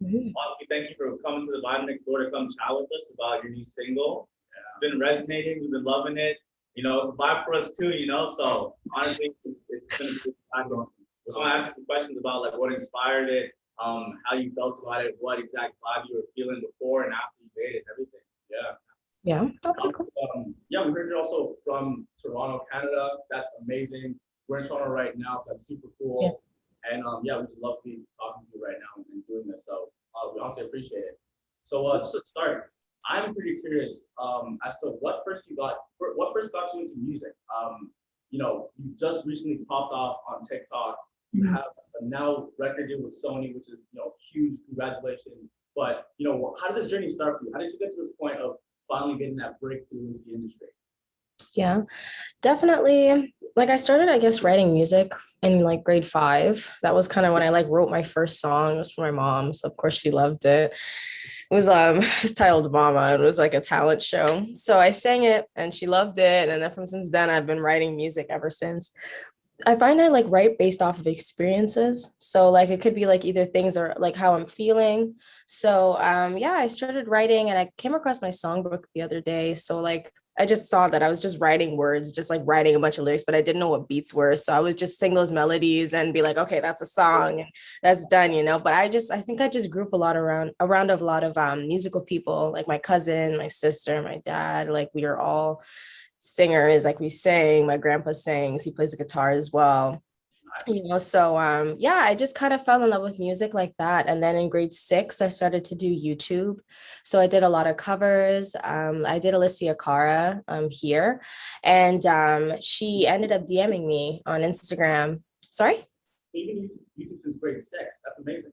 Mhm. Honestly, thank you for coming to the Vibenextdoor to come chat with us about your new single. It's been resonating. We've been loving it. It's a vibe for us too, So honestly, it's been a good time. So I want to ask you some questions about like what inspired it, how you felt about it, what exact vibe you were feeling before and after you made it, everything. Yeah. Yeah. Okay, cool. Yeah, we heard you're also from Toronto, Canada. That's amazing. We're in Toronto right now, so that's super Yeah. cool. And yeah, we just love to be talking to you right now and doing this. So we honestly appreciate it. So just to start, I'm pretty curious as to what first got you into music. You just recently popped off on TikTok. You Mhm. have a now record deal with Sony, which is huge. Congratulations. But how did this journey start for you? How did you get to this point of finally getting that breakthrough into the industry? Yeah, definitely. Like I started, I guess, writing music in like grade 5. That was kind of when I like wrote my first song. It was for my mom, so of course she loved it. It was it's titled Mama, and it was like a talent show. So I sang it and she loved it. And ever since then I've been writing music ever since. I find I like write based off of experiences. So like it could be like either things or like how I'm feeling. So yeah, I started writing and I came across my songbook the other day. So like I just saw that I was just writing words, just like writing a bunch of lyrics, but I didn't know what beats were. So I would just sing those melodies and be like, okay, that's a song, and that's done. But I think I just grew up a lot around a lot of musical people, like my cousin, my sister, my dad. Like we are all singers, like we sang. My grandpa sings, he plays the guitar as well. So yeah, I just kind of fell in love with music like that. And then in grade 6 I started to do YouTube. So I did a lot of covers. I did Alicia Cara here, and she ended up DMing me on Instagram. Sorry. Even YouTube since grade 6. That's amazing.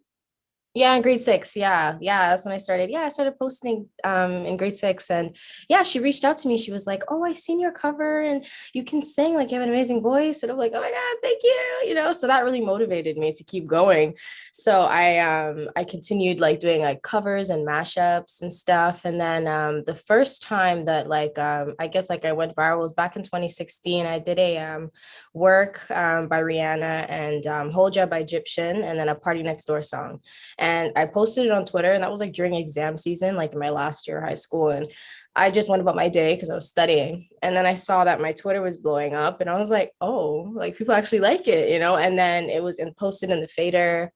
Yeah, in grade 6. Yeah, that's when I started. Yeah, I started posting in grade 6, and yeah, she reached out to me. She was like, "Oh, I seen your cover, and you can sing. Like, you have an amazing voice." And I'm like, "Oh my God, thank you!" So that really motivated me to keep going. So I continued like doing like covers and mashups and stuff. And then the first time that like I guess like I went viral was back in 2016. I did a work by Rihanna and Hold Ya by Egyptian, and then a Party Next Door song. And I posted it on Twitter, and that was like during exam season, like in my last year of high school. And I just went about my day because I was studying. And then I saw that my Twitter was blowing up, and I was like, oh, like people actually like it. And then it was posted in the fader.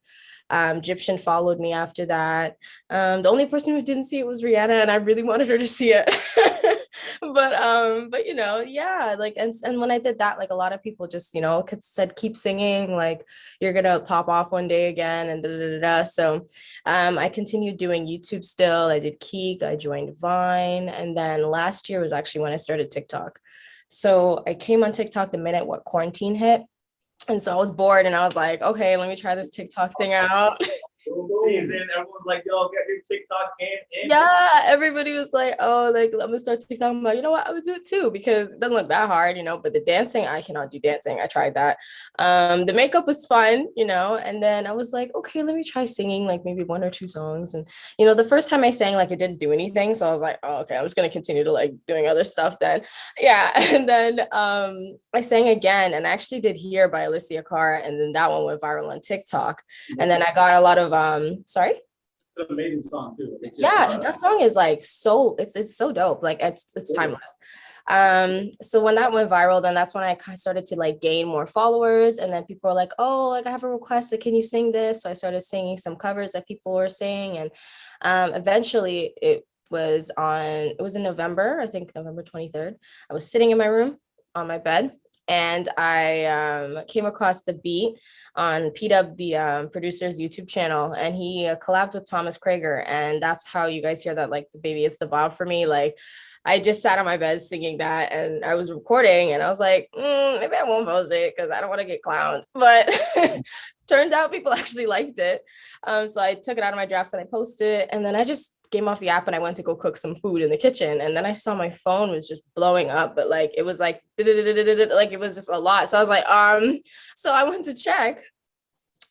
Egyptian followed me after that. The only person who didn't see it was Rihanna, and I really wanted her to see it. But yeah, like and when I did that, like a lot of people just said keep singing, like you're gonna pop off one day again, and da da da da. So I continued doing YouTube still. I did Keek, I joined Vine, and then last year was actually when I started TikTok. So I came on TikTok the minute what quarantine hit. And so I was bored and I was like, okay, let me try this TikTok thing out. Season, everyone's like, yo, get your TikTok game in. Yeah, everybody was like, oh, like, let me start TikTok. I'm like, you know what? I would do it too because it doesn't look that hard. But the dancing, I cannot do dancing. I tried that. The makeup was fun. And then I was like, okay, let me try singing like maybe one or two songs. And, the first time I sang, like, it didn't do anything. So I was like, oh, okay, I'm just going to continue to like doing other stuff then. Yeah. And then I sang again and I actually did Here by Alicia Cara. And then that one went viral on TikTok. And then I got a lot of, sorry? It's an amazing song too. Yeah, that song is like it's so dope. Like it's timeless. So when that went viral, then that's when I kind of started to like gain more followers, and then people were like, oh, like I have a request, like, can you sing this? So I started singing some covers that people were singing, and eventually it was in November, I think November 23rd. I was sitting in my room on my bed, and I came across the beat on P-Dub, the producer's YouTube channel, and he collabed with Thomas Krager, and that's how you guys hear that, like, the baby, it's the Bob for me. Like, I just sat on my bed singing that, and I was recording, and I was like, maybe I won't post it because I don't want to get clowned. But turns out people actually liked it. So I took it out of my drafts and I posted it, and then I just came off the app and I went to go cook some food in the kitchen, and then I saw my phone was just blowing up, but like it was like it was just a lot. So I was like, so I went to check,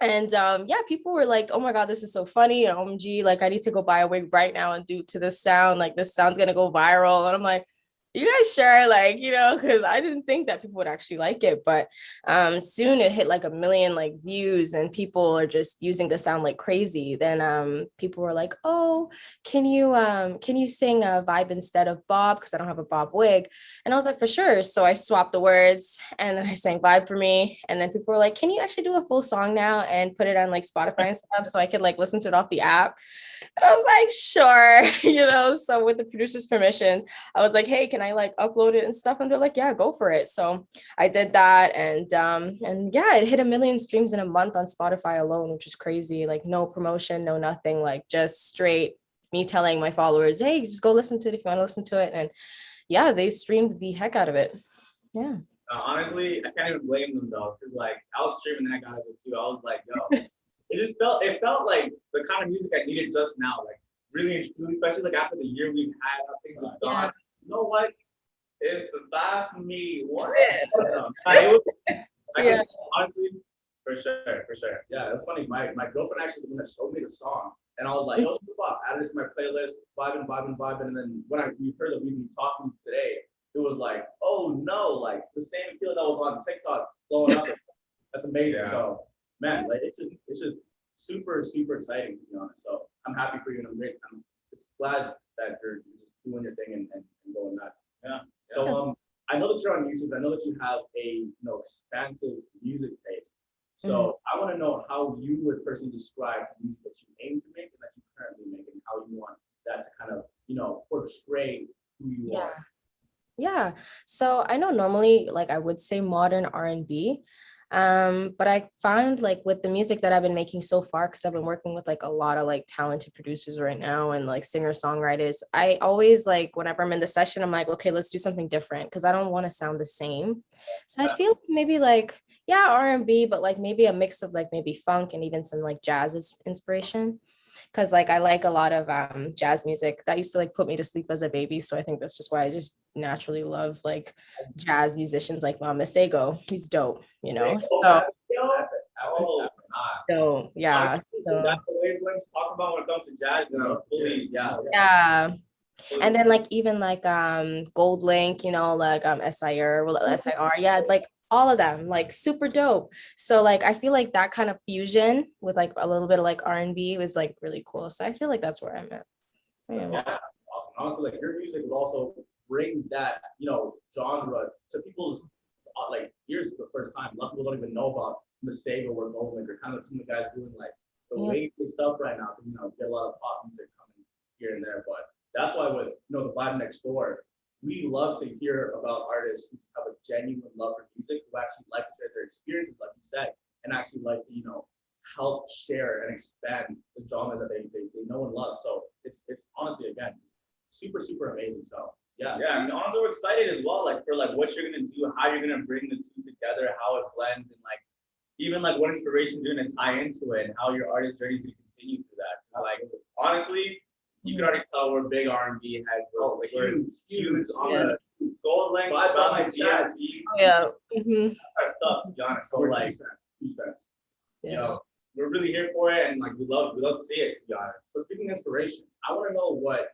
and yeah, people were like, oh my God, this is so funny, and OMG, like I need to go buy a wig right now and do to this sound, like this sound's gonna go viral. And I'm like, You guys sure? Like, because I didn't think that people would actually like it, but soon it hit like 1 million like views and people are just using the sound like crazy. Then people were like, oh, can you sing a vibe instead of Bob? Because I don't have a Bob wig. And I was like, for sure. So I swapped the words and then I sang Vibe for Me. And then people were like, can you actually do a full song now and put it on like Spotify and stuff so I could like listen to it off the app? And I was like, sure, so with the producer's permission, I was like, hey, can I like upload it and stuff? And they're like, yeah, go for it. So I did that. And yeah, it hit 1 million streams in a month on Spotify alone, which is crazy. Like no promotion, no nothing, like just straight me telling my followers, hey, just go listen to it if you want to listen to it. And yeah, they streamed the heck out of it. Yeah. Honestly, I can't even blame them though, because like I was streaming the heck out of it too. I was like, yo, it felt like the kind of music I needed just now, like really and truly, especially like after the year we've had, how things have gone. You know what? It's the vibe for me. What? Yeah. Honestly, for sure, for sure. Yeah, it's funny. My girlfriend actually the one that showed me the song, and I was like, "Yo, Bob," added it to my playlist, vibing, and then when we heard that we'd be talking today, it was like, "Oh no!" Like the same feel that was on TikTok blowing up. That's amazing. Yeah. So, man, like it's just super exciting to be honest. So I'm happy for you, and I'm it's glad that you're just doing your thing and going nuts. Yeah. So I know that you're on YouTube. I know that you have a expansive music taste. So I want to know how you would personally describe the music that you aim to make and that you currently make, and how you want that to kind of portray who you are. Yeah. So I know normally like I would say modern R&B. But I found like with the music that I've been making so far, because I've been working with like a lot of like talented producers right now and like singer-songwriters, I always like whenever I'm in the session, I'm like, okay, let's do something different because I don't want to sound the same. So I feel maybe like, yeah, R&B, but like maybe a mix of like maybe funk and even some like jazz inspiration. Cause like I like a lot of jazz music that used to like put me to sleep as a baby. So I think that's just why I just naturally love like jazz musicians like Masego. He's dope, So yeah. So that's the wavelengths talk about when it comes to jazz, yeah. And then like even like Gold Link, like SIR, yeah, like all of them like super dope. So like I feel like that kind of fusion with like a little bit of like R&B was like really cool. So I feel like that's where I'm at. Yeah. Awesome. Honestly, like your music will also bring that genre to people's like ears for the first time. A lot of people don't even know about Mistake or Gold Link or kind of some of the guys doing like the wave stuff right now because get a lot of pop music coming here and there. But that's why with the Vibenextdoor, we love to hear about artists who have a genuine love for music, who actually like to share their experiences, like you said, and actually like to help share and expand the genres that they know and love. So it's honestly again super amazing. So yeah, and honestly we're excited as well, like for like what you're gonna do, how you're gonna bring the two together, how it blends, and like even like what inspiration you're gonna tie into it, and how your artist journey is gonna continue through that. Like honestly, you can already tell we're big R&B heads. We're huge on the Gold Link, by jazz. Yeah. Our stuff, to be honest. So like huge fans. Yeah. We're really here for it, and like we love to see it, to be honest. So speaking of inspiration, I want to know what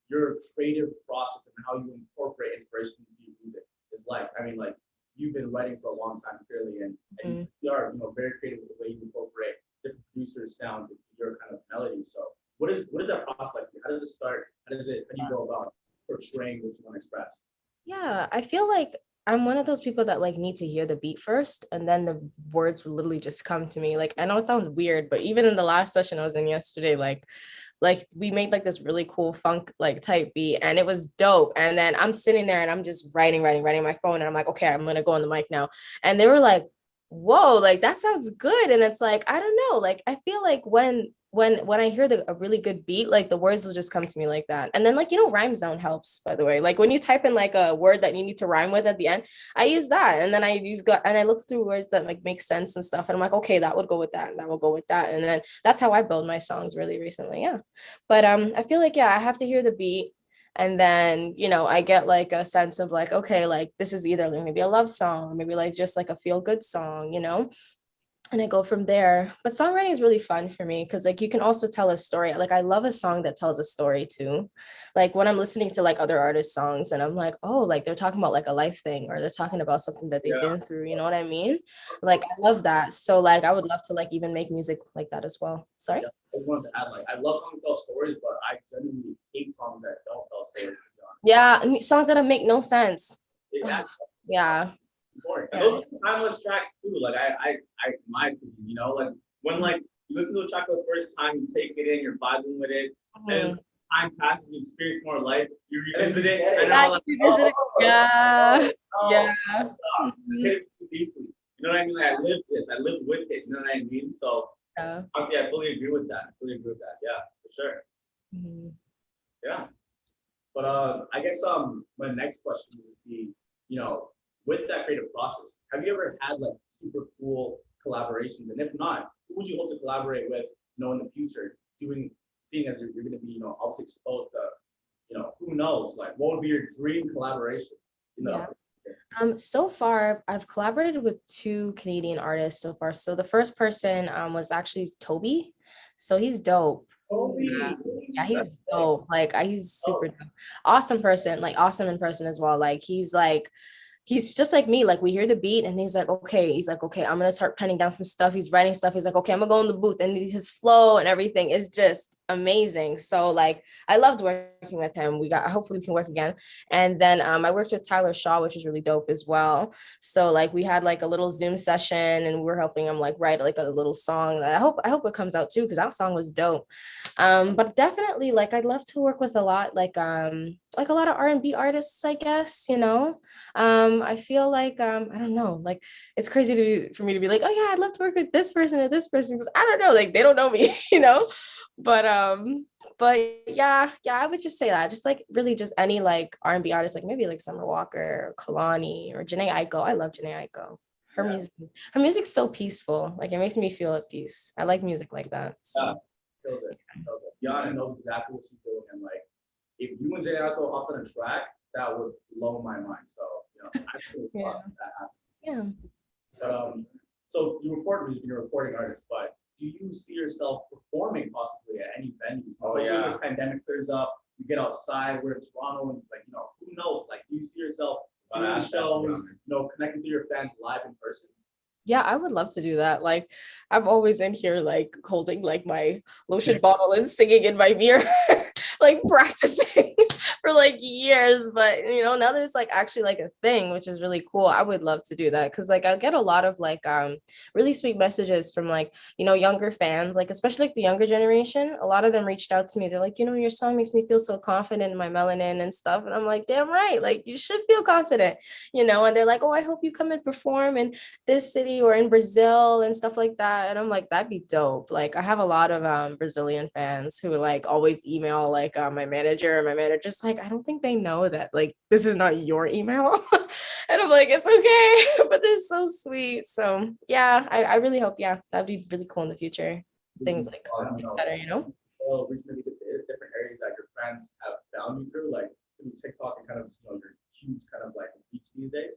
your creative process and how you incorporate inspiration into your music is like. I mean, like you've been writing for a long time, clearly, and you are very creative with the way you incorporate different producers' sounds into your kind of melody. So what is that process like? How does it start? How do you go about portraying what you want to express? Yeah, I feel like I'm one of those people that like need to hear the beat first and then the words will literally just come to me. Like I know it sounds weird, but even in the last session I was in yesterday, like we made like this really cool funk like type beat and it was dope. And then I'm sitting there and I'm just writing my phone and I'm like, okay, I'm gonna go on the mic now. And they were like, whoa, like that sounds good. And it's like, I don't know, like I feel like when I hear a really good beat, like the words will just come to me like that. And then like rhyme zone helps, by the way. Like when you type in like a word that you need to rhyme with at the end, I use that. And then I look through words that like make sense and stuff. And I'm like, okay, that would go with that, and that will go with that. And then that's how I build my songs really recently. Yeah. But I feel like I have to hear the beat. And then, I get like a sense of like, okay, like this is either like maybe a love song or maybe like just like a feel good song. and I go from there. But songwriting is really fun for me because like you can also tell a story. Like I love a song that tells a story too. Like when I'm listening to like other artists' songs and I'm like, oh, like they're talking about like a life thing or they're talking about something that they've Yeah. been through, you know what I mean? Like I love that. So like I would love to like even make music like that as well. Sorry? Yeah, I just wanted to add, like, I love songs that tell stories, but I genuinely hate songs that don't tell stories, to be honest. Yeah, songs that make no sense. Exactly. Yeah. Boring. And Yeah. those are timeless tracks too. Like my opinion, you know, like when like you listen to a track for the first time, you take it in, you're vibing with it, and time passes, you experience more life, you revisit it, and you're Yeah, all like, you oh, visit it. Yeah. oh, Yeah. this hit it too deeply. You know what I mean? Like, I lived this, I lived with it. You know what I mean? So Yeah. honestly, I fully agree with that. I fully agree with that. Yeah, for sure. Yeah. But I guess my next question would be, you know, with that creative process, have you ever had like super cool collaborations? And if not, who would you hope to collaborate with, you know, in the future, doing seeing as you're gonna be, you know, obviously exposed to, you know, who knows, like what would be your dream collaboration? You know? So far I've collaborated with two Canadian artists so far. So the first person was actually Toby. So he's dope. Kobe. Yeah, he's dope. Like he's super dope. Awesome person, like awesome in person as well. Like he's just like me. Like we hear the beat and he's like, okay, I'm gonna start penning down some stuff. He's writing stuff. He's like, okay, I'm gonna go in the booth, and his flow and everything is just amazing. So like I loved working with him. Hopefully we can work again. And then I worked with Tyler Shaw, which is really dope as well. So like we had like a little Zoom session and we were helping him like write like a little song that I hope it comes out too, because that song was dope. But definitely like I'd love to work with a lot like a lot of R&B artists, I guess, you know. I feel like I don't know, like it's crazy for me to be like, oh yeah, I'd love to work with this person or this person, because I don't know, like they don't know me, you know. But yeah, I would just say that, just like really just any like R&B artist, like maybe like Summer Walker or Kalani or Janae Aiko. I love Janae Aiko. Her music's so peaceful. Like it makes me feel at peace. I like music like that. So. Yeah, killed it. Killed it. Yana knows exactly what she's doing, and like if you and Jay Alco hopped on a track, that would blow my mind. So you know, I feel that happens. Yeah. But so you record music, you're a recording artist, but do you see yourself performing possibly at any venues? Oh yeah. This pandemic clears up, you get outside. We're in Toronto, and like, you know, who knows? Like, do you see yourself doing shows, you know, connecting to your fans live in person? Yeah, I would love to do that. Like, I'm always in here, like holding like my lotion bottle and singing in my mirror, like practicing for like years. But you know, now there's like actually like a thing, which is really cool. I would love to do that because like I get a lot of like really sweet messages from like, you know, younger fans, like especially like the younger generation. A lot of them reached out to me. They're like, you know, your song makes me feel so confident in my melanin and stuff. And I'm like, damn right, like you should feel confident, you know. And they're like, oh, I hope you come and perform and this city or in Brazil and stuff like that. And I'm like, that'd be dope. Like I have a lot of Brazilian fans who like always email like my manager, and my manager's like, I don't think they know that like this is not your email. And I'm like, it's okay, but they're so sweet. So yeah, I really hope, yeah, that'd be really cool in the future. Things like better, you know. Well, recently different areas that your friends have found you through, like through TikTok and kind of, you know, your huge kind of like reach these days.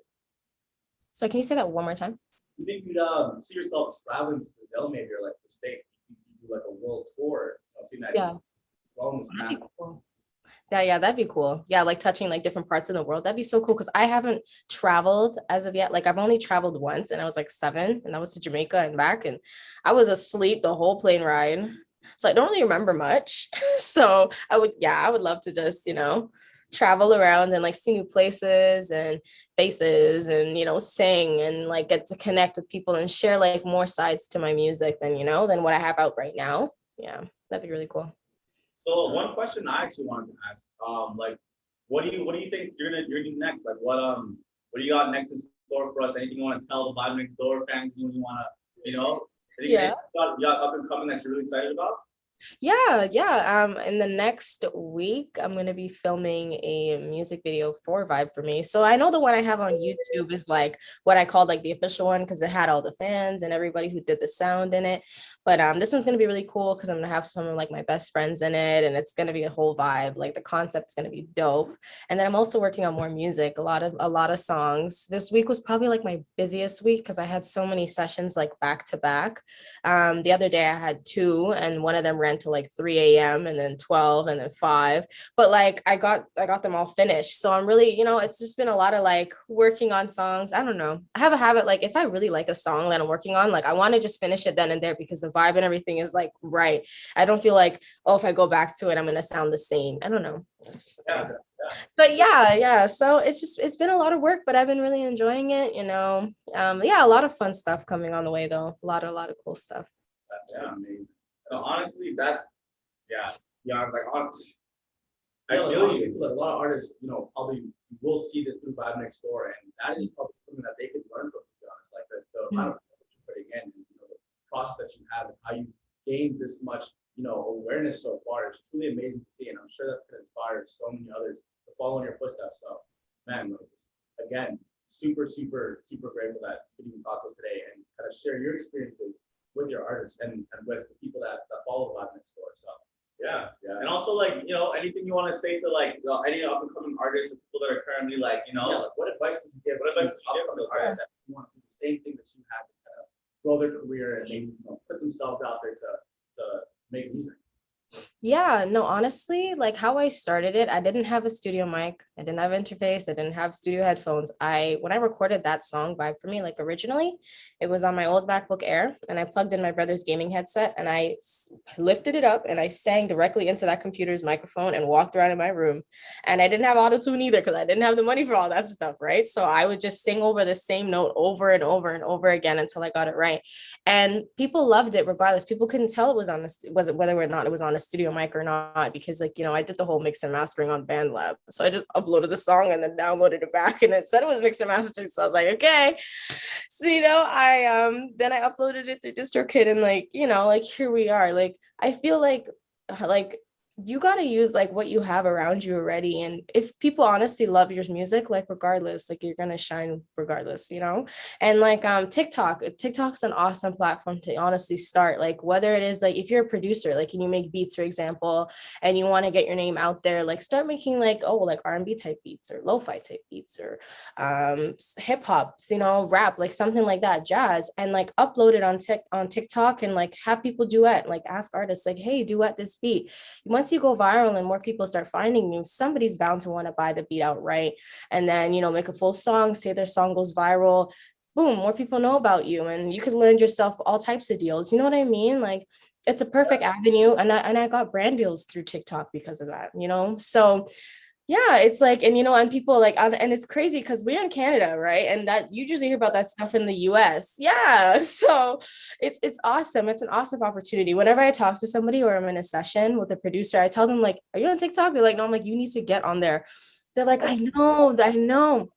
So can you say that one more time? You think you'd see yourself traveling to Brazil, maybe, or like the States? You do like a world tour, you know, seeing that. Yeah. Cool. Yeah, that'd be cool. Yeah, like touching like different parts of the world. That'd be so cool because I haven't traveled as of yet. Like I've only traveled once and I was like 7 and that was to Jamaica and back, and I was asleep the whole plane ride. So I don't really remember much. So I would love to just, you know, travel around and like see new places and faces and, you know, sing and like get to connect with people and share like more sides to my music than, you know, than what I have out right now. Yeah, that'd be really cool. So one question I actually wanted to ask, like, what do you think you're gonna do next? Like, what do you got next in store for us? Anything you want to tell the Vibenextdoor fans? Anything you want to, you know, anything you got up and coming that you're really excited about? Yeah. In the next week, I'm gonna be filming a music video for Vibe for Me. So I know the one I have on YouTube is like what I called like the official one because it had all the fans and everybody who did the sound in it. But this one's gonna be really cool because I'm gonna have some of like my best friends in it, and it's gonna be a whole vibe. Like the concept's gonna be dope. And then I'm also working on more music, a lot of songs. This week was probably like my busiest week because I had so many sessions like back to back. The other day I had two, and one of them ran to like 3 a.m. and then 12 and then 5. But like I got them all finished. So I'm really, it's just been a lot of like working on songs. I don't know. I have a habit like if I really like a song that I'm working on, like I want to just finish it then and there because the vibe and everything is like right. I don't feel like, oh, if I go back to it, I'm gonna sound the same. I don't know. Yeah. But yeah. So it's been a lot of work, but I've been really enjoying it. Yeah, a lot of fun stuff coming on the way though. A lot of cool stuff. Yeah, I mean, no, honestly, that's yeah, yeah. Like, I Yeah, like, feel honestly, you. too, like a lot of artists, probably will see this through Vibenextdoor, and that is probably something that they could learn from, to be honest. Like the amount of effort that you're putting in, and the process that you have, and how you gained this much, awareness so far is truly amazing to see, and I'm sure that's gonna inspire so many others to follow in your footsteps. So, man, like, again, super, super, super grateful that we can talk with today and kind of share your experiences with your artists and with the people that follow Vibenextdoor. So. Yeah, yeah. And also, like, anything you want to say to like any up and coming artists or people that are currently like, Like, what advice would you give? what advice would you give to those artists artists? that want to do the same thing that you had to kind of grow their career and maybe put themselves out there to make music? Yeah, no, honestly, like how I started it, I didn't have a studio mic, I didn't have interface, I didn't have studio headphones. When I recorded that song Vibe for Me, like originally, it was on my old MacBook Air, and I plugged in my brother's gaming headset and lifted it up and I sang directly into that computer's microphone and walked around in my room. And I didn't have auto tune either because I didn't have the money for all that stuff, right? So I would just sing over the same note over and over and over again until I got it right. And people loved it regardless. People couldn't tell it was was it whether or not it was on a studio mic or not, because like I did the whole mix and mastering on BandLab, so I just uploaded the song and then downloaded it back and it said it was mixed and mastered, so I was like, okay. So I then I uploaded it through DistroKid, and like here we are. Like I feel like you got to use like what you have around you already, and if people honestly love your music, like regardless, like you're gonna shine regardless. And like TikTok's an awesome platform to honestly start, like whether it is like if you're a producer, like can you make beats, for example, and you want to get your name out there, like start making like like R&B type beats or lo-fi type beats or hip hop, rap, like something like that, jazz, and like upload it on TikTok and like have people duet, like ask artists like, hey, duet this beat. Once you go viral and more people start finding you, somebody's bound to want to buy the beat outright, and then make a full song, say their song goes viral, boom, more people know about you, and you could land yourself all types of deals. You know what I mean? Like it's a perfect avenue, and I got brand deals through TikTok because of that. So yeah, it's like, and people like, and it's crazy because we're in Canada, right? And that you usually hear about that stuff in the US. Yeah. So it's awesome. It's an awesome opportunity. Whenever I talk to somebody or I'm in a session with a producer, I tell them like, are you on TikTok? They're like, no. I'm like, you need to get on there. They're like, I know,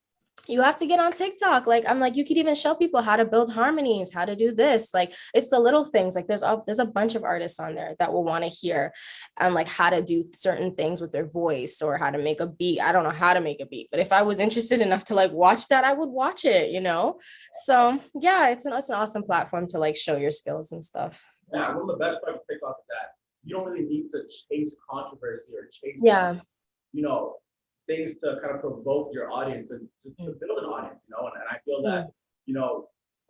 you have to get on TikTok. Like, I'm like, you could even show people how to build harmonies, how to do this. Like, it's the little things. Like, there's a bunch of artists on there that will want to hear, like how to do certain things with their voice or how to make a beat. I don't know how to make a beat, but if I was interested enough to like watch that, I would watch it. So yeah, it's an awesome platform to like show your skills and stuff. Yeah, one of the best parts of TikTok is that you don't really need to chase controversy or chase, Yeah. things to kind of provoke your audience to build an audience, and I feel that,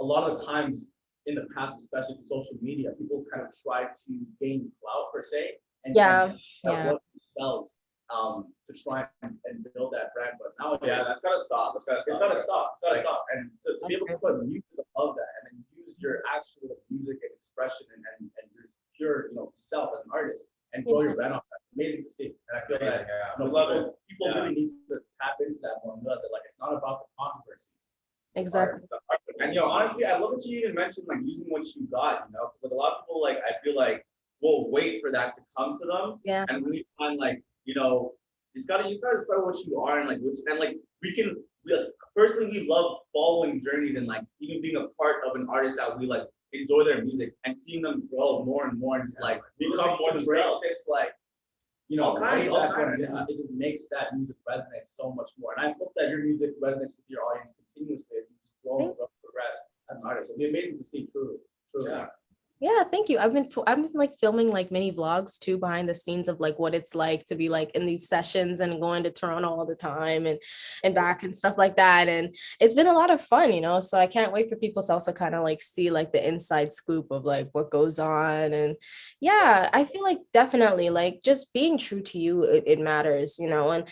a lot of the times in the past, especially with social media, people kind of try to gain clout per se and Yeah. work themselves to try and build that brand. But nowadays, Yeah, that's gotta stop. It's gotta stop. It's gotta stop. And to be able to put music above that and then use your actual music and expression and your pure, self as an artist and grow your brand off. That's amazing to see. And I feel that people really need to tap into that more and realize that like it's not about the controversy. Exactly. And honestly, I love that you even mentioned like using what you got, because like a lot of people, like I feel like will wait for that to come to them. Yeah. And we find like, you gotta start what you are, and like personally we love following journeys and like even being a part of an artist that we like enjoy their music and seeing them grow more and more and just like become more themselves. It's like, you know, All kinds, way all back when, kinds, it just makes that music resonate so much more. And I hope that your music resonates with your audience continuously as you just grow and progress as an artist. It'll be amazing to see, truly. Yeah. Yeah, thank you. I've been like filming like mini vlogs too behind the scenes of like what it's like to be like in these sessions and going to Toronto all the time and back and stuff like that. And it's been a lot of fun, you know. So I can't wait for people to also kind of like see like the inside scoop of like what goes on. And yeah, I feel like definitely like just being true to you, it matters, you know. And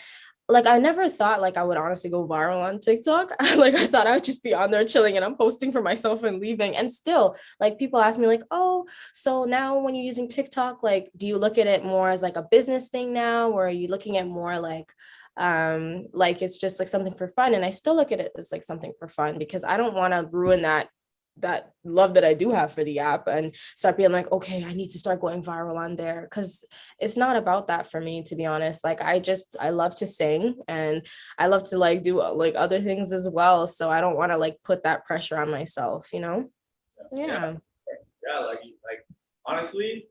like I never thought like I would honestly go viral on TikTok. Like I thought I would just be on there chilling and I'm posting for myself and leaving. And still, like people ask me like, "Oh, so now when you're using TikTok, like do you look at it more as like a business thing now, or are you looking at more like it's just like something for fun?" And I still look at it as like something for fun because I don't want to ruin that love that I do have for the app and start being like, okay, I need to start going viral on there, because it's not about that for me, to be honest. Like I love to sing and I love to like do like other things as well, so I don't want to like put that pressure on myself, you know. Yeah. Like honestly,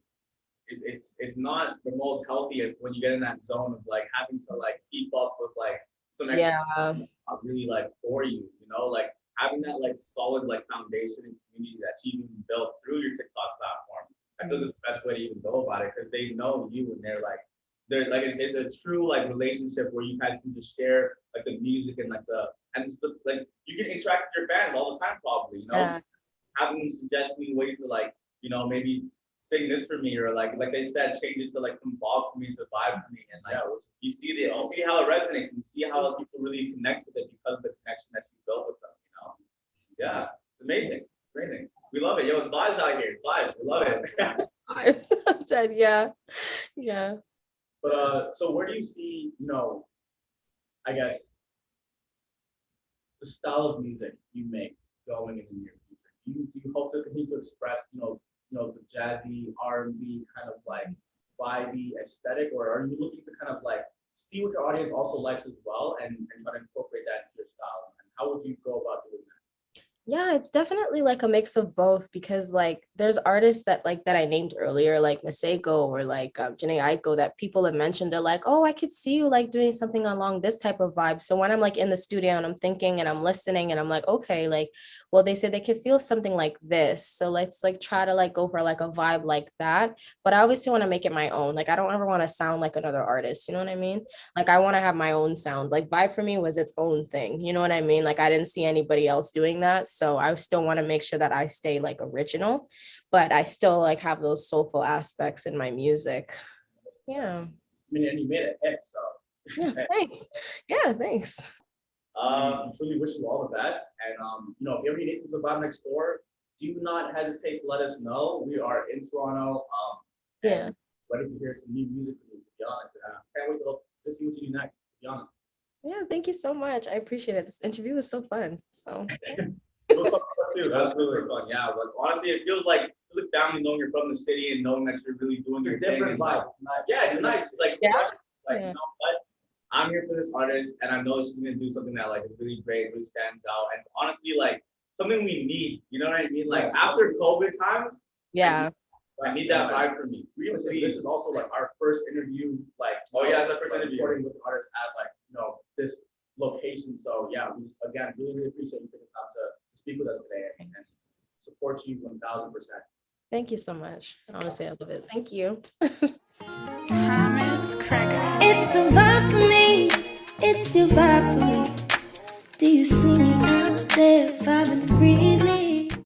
it's not the most healthiest when you get in that zone of like having to like keep up with like some extra not really like for you, you know, like having that like solid like foundation and community that you even built through your TikTok platform. I feel is the best way to even go about it, because they know you and they're like it's a true like relationship where you guys can just share like the music and like like you can interact with your fans all the time probably, you know, having them suggest me ways to like, you know, maybe sing this for me, or like they said, change it to like some bop for me to vibe for me, and like you see how it resonates and you see how people really connect with it because of the connection that you built with them. Yeah, it's amazing. Amazing. We love it. Yo, it's vibes out here. It's vibes. We love it. Vibes. Yeah. But so where do you see, you know, I guess the style of music you make going in the near future? Do you hope to continue to express, you know, the jazzy R&B kind of like vibey aesthetic, or are you looking to kind of like see what your audience also likes as well and try to incorporate that into your style? And how would you go about doing that? Yeah, it's definitely like a mix of both, because like there's artists that I named earlier, like Masego or like Janae Aiko, that people have mentioned. They're like, oh, I could see you like doing something along this type of vibe. So when I'm like in the studio and I'm thinking and I'm listening and I'm like, okay, like, well, they said they could feel something like this. So let's like try to like go for like a vibe like that. But I obviously want to make it my own. Like I don't ever want to sound like another artist. You know what I mean? Like I want to have my own sound. Like vibe for me was its own thing. You know what I mean? Like I didn't see anybody else doing that. So I still want to make sure that I stay like original, but I still like have those soulful aspects in my music. Yeah. I mean, and you made it hit, so. Yeah, thanks. Yeah, thanks. Truly wish you all the best. And you know, if you ever need anything from the Vibenextdoor, do not hesitate to let us know. We are in Toronto. Yeah. Ready to hear some new music from you, to be honest. And can't wait to see what you do next, to be honest. Yeah, thank you so much. I appreciate it. This interview was so fun. So That's super fun. Yeah, but honestly, it feels like family knowing you're from the city and knowing that you're really doing your thing. Different vibe. Yeah, it's nice. Like, yeah. You know what? I'm here for this artist, and I know she's gonna do something that like is really great, really stands out, and it's honestly like something we need. You know what I mean? Like after COVID times. Yeah. I need that vibe for me. This is also like our first interview, like it's our first interview recording with artists at like, you know, this location. So yeah, we just again really appreciate you taking time to speak with us today and support you 1000%. Thank you so much. Honestly, I love it. Thank you. It's the vibe for me. It's your vibe for me. Do you see me out there vibing freely?